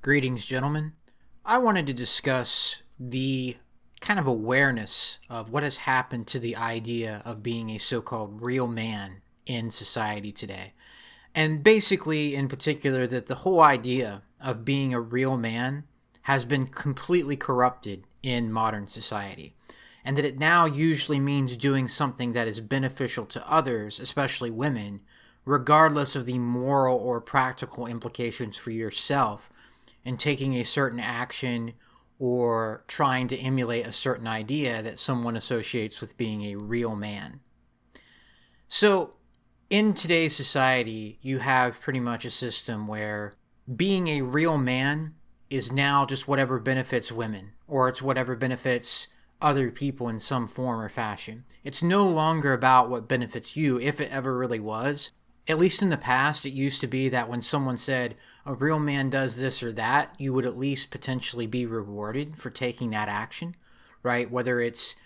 Greetings, gentlemen. I wanted to discuss the kind of awareness of what has happened to the idea of being a so-called real man in society today. And basically, in particular, that the whole idea of being a real man has been completely corrupted in modern society. And that it now usually means doing something that is beneficial to others, especially women, regardless of the moral or practical implications for yourself, and taking a certain action or trying to emulate a certain idea that someone associates with being a real man. So, in today's society, you have pretty much a system where being a real man is now just whatever benefits women, or it's whatever benefits other people in some form or fashion. It's no longer about what benefits you, if it ever really was. At least in the past, it used to be that when someone said a real man does this or that, you would at least potentially be rewarded for taking that action, right? Whether it's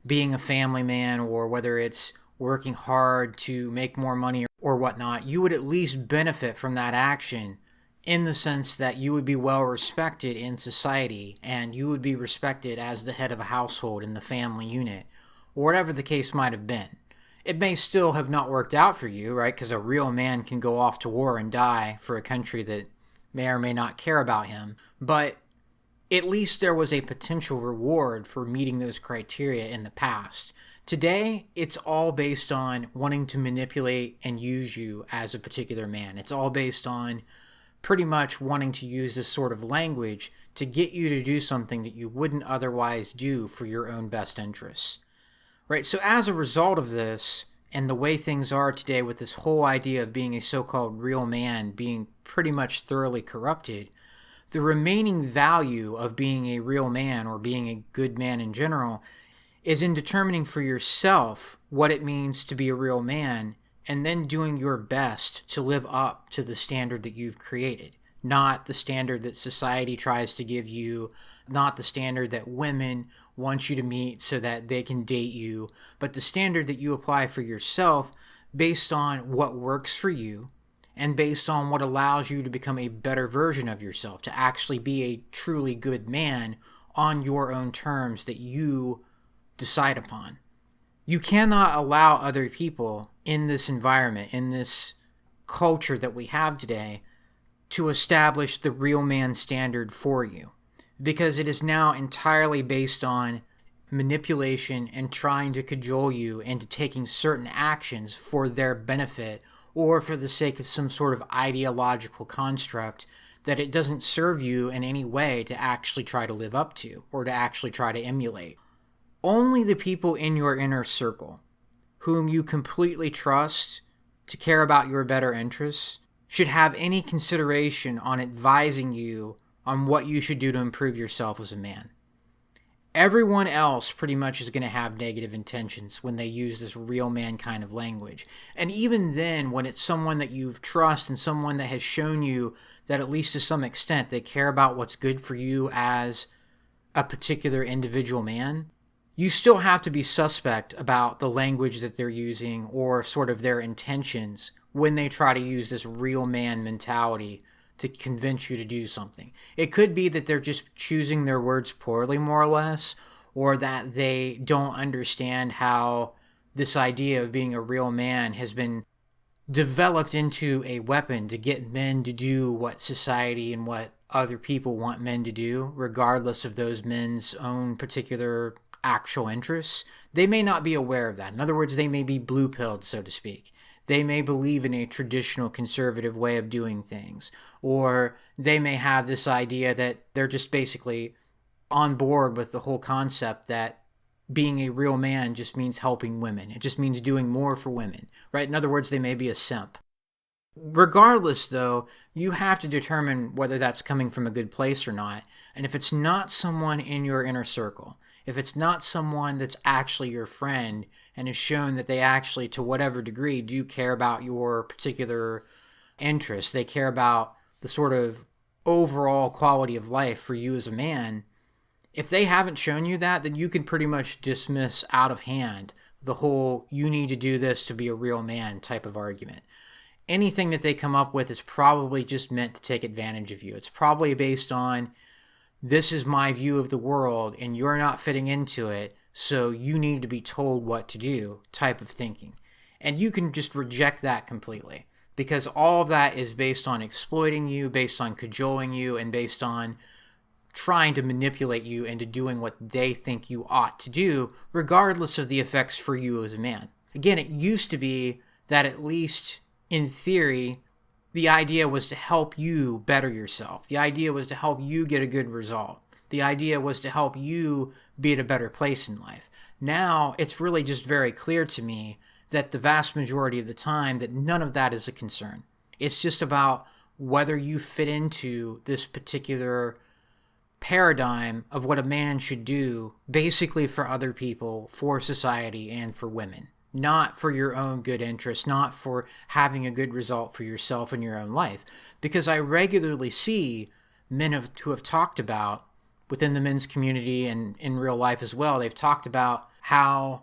being a family man or whether it's working hard to make more money or whatnot, you would at least benefit from that action in the sense that you would be well respected in society and you would be respected as the head of a household in the family unit, or whatever the case might have been. It may still have not worked out for you, right? Because a real man can go off to war and die for a country that may or may not care about him. But at least there was a potential reward for meeting those criteria in the past. Today, it's all based on wanting to manipulate and use you as a particular man. It's all based on pretty much wanting to use this sort of language to get you to do something that you wouldn't otherwise do for your own best interests. Right, so as a result of this, and the way things are today with this whole idea of being a so-called real man being pretty much thoroughly corrupted, the remaining value of being a real man or being a good man in general is in determining for yourself what it means to be a real man and then doing your best to live up to the standard that you've created. Not the standard that society tries to give you, not the standard that women want you to meet so that they can date you, but the standard that you apply for yourself based on what works for you and based on what allows you to become a better version of yourself, to actually be a truly good man on your own terms that you decide upon. You cannot allow other people in this environment, in this culture that we have today, to establish the real man standard for you, because it is now entirely based on manipulation and trying to cajole you into taking certain actions for their benefit or for the sake of some sort of ideological construct that it doesn't serve you in any way to actually try to live up to or to actually try to emulate. Only the people in your inner circle whom you completely trust to care about your better interests should have any consideration on advising you on what you should do to improve yourself as a man. Everyone else pretty much is going to have negative intentions when they use this real man kind of language. And even then, when it's someone that you trust and someone that has shown you that at least to some extent they care about what's good for you as a particular individual man, you still have to be suspect about the language that they're using or sort of their intentions when they try to use this real man mentality to convince you to do something. It could be that they're just choosing their words poorly, more or less, or that they don't understand how this idea of being a real man has been developed into a weapon to get men to do what society and what other people want men to do, regardless of those men's own particular actual interests. They may not be aware of that. In other words, they may be blue-pilled, so to speak. They may believe in a traditional conservative way of doing things, or they may have this idea that they're just basically on board with the whole concept that being a real man just means helping women. It just means doing more for women, right? In other words, they may be a simp. Regardless, though, you have to determine whether that's coming from a good place or not. And if it's not someone in your inner circle, if it's not someone that's actually your friend and has shown that they actually, to whatever degree, do care about your particular interests, they care about the sort of overall quality of life for you as a man, if they haven't shown you that, then you can pretty much dismiss out of hand the whole you need to do this to be a real man type of argument. anything that they come up with is probably just meant to take advantage of you. It's probably based on, this is my view of the world and you're not fitting into it, so you need to be told what to do type of thinking. And you can just reject that completely, because all of that is based on exploiting you, based on cajoling you, and based on trying to manipulate you into doing what they think you ought to do, regardless of the effects for you as a man. Again, it used to be that, at least in theory, the idea was to help you better yourself. The idea was to help you get a good result. The idea was to help you be at a better place in life. Now, it's really just very clear to me that the vast majority of the time that none of that is a concern. It's just about whether you fit into this particular paradigm of what a man should do, basically for other people, for society, and for women. Not for your own good interest, not for having a good result for yourself in your own life. Because I regularly see men who have talked about, within the men's community and in real life as well, they've talked about how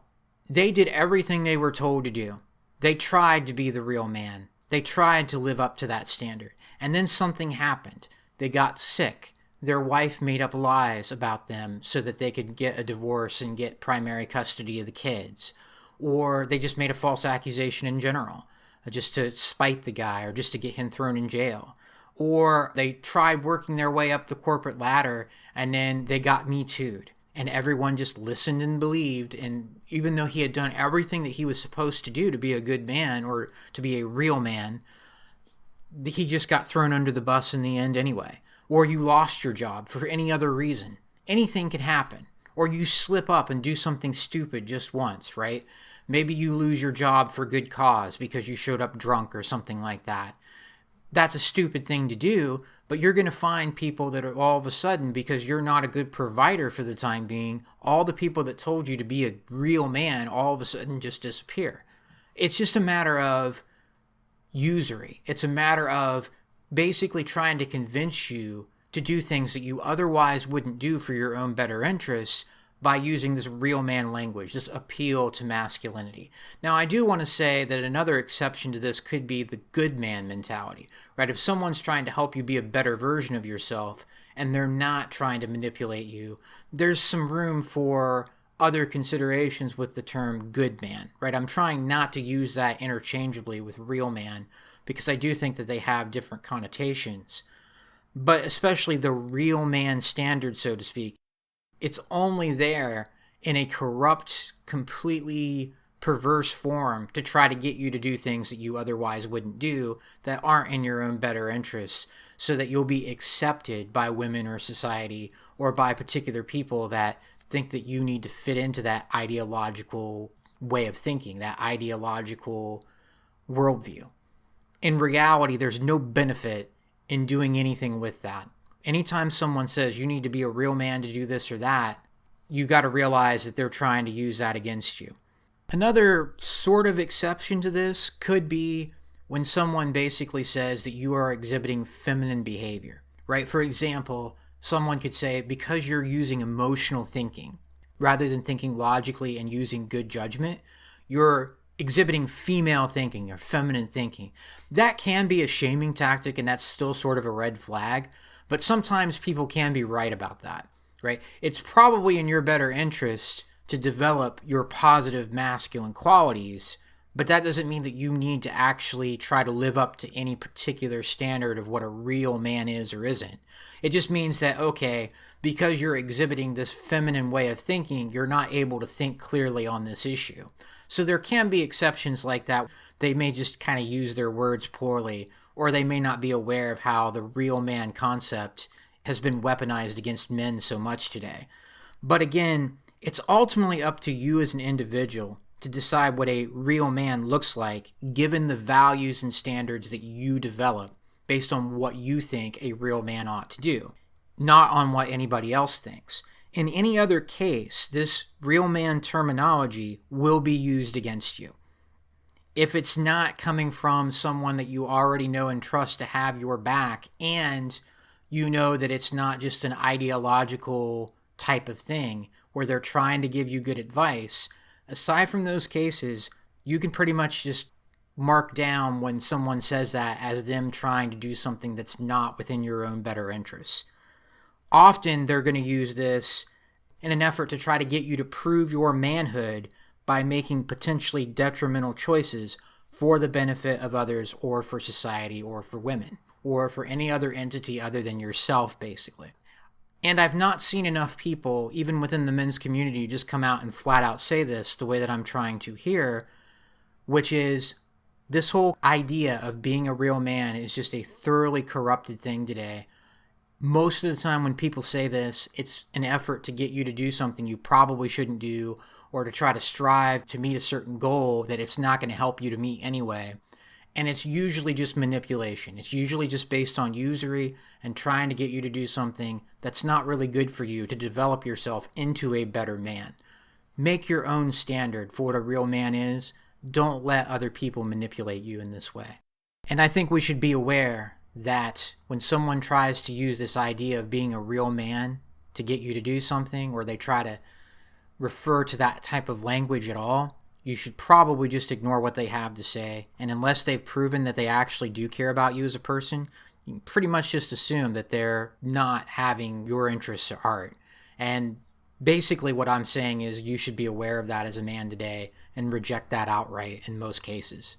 they did everything they were told to do. They tried to be the real man. They tried to live up to that standard. And then something happened. They got sick. Their wife made up lies about them so that they could get a divorce and get primary custody of the kids. Or they just made a false accusation in general, just to spite the guy or just to get him thrown in jail. Or they tried working their way up the corporate ladder and then they got Me Too'd. And everyone just listened and believed. And even though he had done everything that he was supposed to do to be a good man or to be a real man, he just got thrown under the bus in the end anyway. Or you lost your job for any other reason. Anything can happen. Or you slip up and do something stupid just once, right? Maybe you lose your job for good cause because you showed up drunk or something like that. That's a stupid thing to do, but you're going to find people that are all of a sudden, because you're not a good provider for the time being, all the people that told you to be a real man all of a sudden just disappear. It's just a matter of usury. It's a matter of basically trying to convince you to do things that you otherwise wouldn't do for your own better interests by using this real man language, this appeal to masculinity. Now, I do want to say that another exception to this could be the good man mentality, right? If someone's trying to help you be a better version of yourself and they're not trying to manipulate you, there's some room for other considerations with the term good man, right? I'm trying not to use that interchangeably with real man because I do think that they have different connotations. But especially the real man standard, so to speak, it's only there in a corrupt, completely perverse form to try to get you to do things that you otherwise wouldn't do that aren't in your own better interests, so that you'll be accepted by women or society or by particular people that think that you need to fit into that ideological way of thinking, that ideological worldview. In reality, there's no benefit in doing anything with that. Anytime someone says you need to be a real man to do this or that, you got to realize that they're trying to use that against you. Another sort of exception to this could be when someone basically says that you are exhibiting feminine behavior, right? For example, someone could say, because you're using emotional thinking rather than thinking logically and using good judgment, you're exhibiting female thinking or feminine thinking. That can be a shaming tactic, and that's still sort of a red flag. But sometimes people can be right about that, right? It's probably in your better interest to develop your positive masculine qualities, but that doesn't mean that you need to actually try to live up to any particular standard of what a real man is or isn't. It just means that, okay, because you're exhibiting this feminine way of thinking, you're not able to think clearly on this issue. So there can be exceptions like that. They may just kind of use their words poorly, or they may not be aware of how the real man concept has been weaponized against men so much today. But again, it's ultimately up to you as an individual to decide what a real man looks like, given the values and standards that you develop based on what you think a real man ought to do, not on what anybody else thinks. In any other case, this real man terminology will be used against you. If it's not coming from someone that you already know and trust to have your back, and you know that it's not just an ideological type of thing where they're trying to give you good advice, aside from those cases, you can pretty much just mark down when someone says that as them trying to do something that's not within your own better interests. Often they're going to use this in an effort to try to get you to prove your manhood by making potentially detrimental choices for the benefit of others or for society or for women or for any other entity other than yourself, basically. And I've not seen enough people, even within the men's community, just come out and flat out say this the way that I'm trying to here, which is this whole idea of being a real man is just a thoroughly corrupted thing today. Most of the time when people say this, it's an effort to get you to do something you probably shouldn't do or to try to strive to meet a certain goal that it's not going to help you to meet anyway. And it's usually just manipulation. It's usually just based on usury and trying to get you to do something that's not really good for you to develop yourself into a better man. Make your own standard for what a real man is. Don't let other people manipulate you in this way. And I think we should be aware that when someone tries to use this idea of being a real man to get you to do something, or they try to refer to that type of language at all, you should probably just ignore what they have to say. And unless they've proven that they actually do care about you as a person, you can pretty much just assume that they're not having your interests at heart. And basically what I'm saying is you should be aware of that as a man today and reject that outright in most cases.